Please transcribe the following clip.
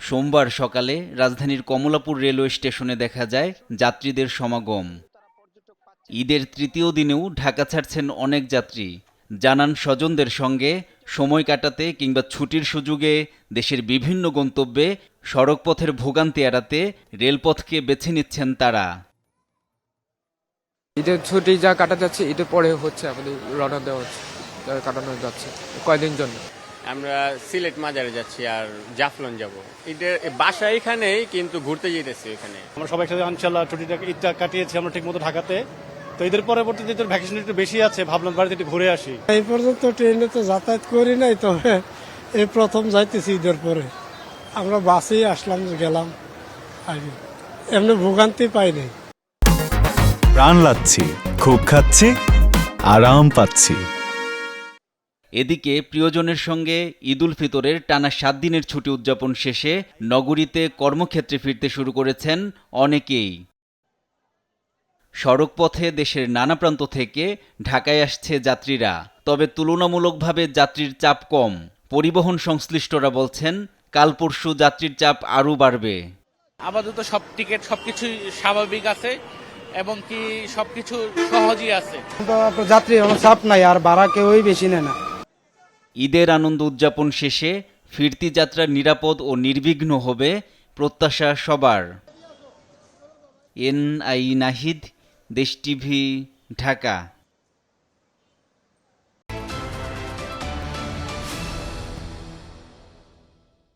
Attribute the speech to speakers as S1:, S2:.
S1: সোমবার সকালে রাজধানীর কমলাপুর রেলওয়ে স্টেশনে দেখা যায় যাত্রীদের সমাগম। ঈদের তৃতীয় দিনেও ঢাকা ছাড়ছেন অনেক যাত্রী। জানান স্বজনদের সঙ্গে সময় কাটাতে কিংবা ছুটির সুযোগে দেশের বিভিন্ন গন্তব্যে সড়কপথের ভোগান্তি এড়াতে রেলপথকে বেছে নিচ্ছেন তারা।
S2: ঈদের ছুটি যা কাটা যাচ্ছে ঈদের পরে হচ্ছে আমাদের রওনা দেওয়া হচ্ছে, কাটানো যাচ্ছে কয়দিন জন্য।
S3: আমরা সিলেট মাজারে যাচ্ছি আর জাফলং যাব। ঈদের বাসা এখানেই, কিন্তু ঘুরতে যেতেছি এখানে।
S4: আমরা সবাই সাথে ইনশাআল্লাহ ঈদটা কাটিয়েছি আমরা ঠিকমতো ঢাকাতে। তো ঈদের পরবর্তীতে ঈদের ভ্যাকেশন একটু বেশি আছে, ভাবলাম বাড়িতে একটু ঘুরে আসি।
S5: এই পর্যন্ত ট্রেনে তো যাতায়াত করি নাই, তবে এই প্রথম যাইতেছি ঈদের পরে। আমরা বাসেই আসলাম, গেলাম আগে, এমনি ভোগান্তি পাইনি।
S6: প্রাণ লাগছি, খুব খাচ্ছি, আরাম পাচ্ছি।
S1: এদিকে প্রিয়জনের সঙ্গে ঈদুল ফিতরের টানা 7 দিনের ছুটি উদযাপন শেষে নগরীতে কর্মক্ষেত্রে ফিরতে শুরু করেছেন অনেকেই। সড়কপথে দেশের নানা প্রান্ত থেকে ঢাকায় আসছে যাত্রীরা, তবে তুলনামূলকভাবে যাত্রীর চাপ কম। পরিবহন সংশ্লিষ্টরা বলছেন কাল পরশু যাত্রীর চাপ আরও বাড়বে।
S7: আপাতত সব টিকিট সবকিছুই স্বাভাবিক আছে এবং কি সবকিছু সহজই আছে।
S5: যাত্রীর কোনো চাপ নাই, আর ভাড়া কেউই বেশি নেয় না।
S1: ঈদের আনন্দ উদযাপন শেষে ফিরতি যাত্রা নিরাপদ ও নির্বিঘ্ন হবে প্রত্যাশা সবার। এনআই নাহিদ, দেশ টিভি, ঢাকা।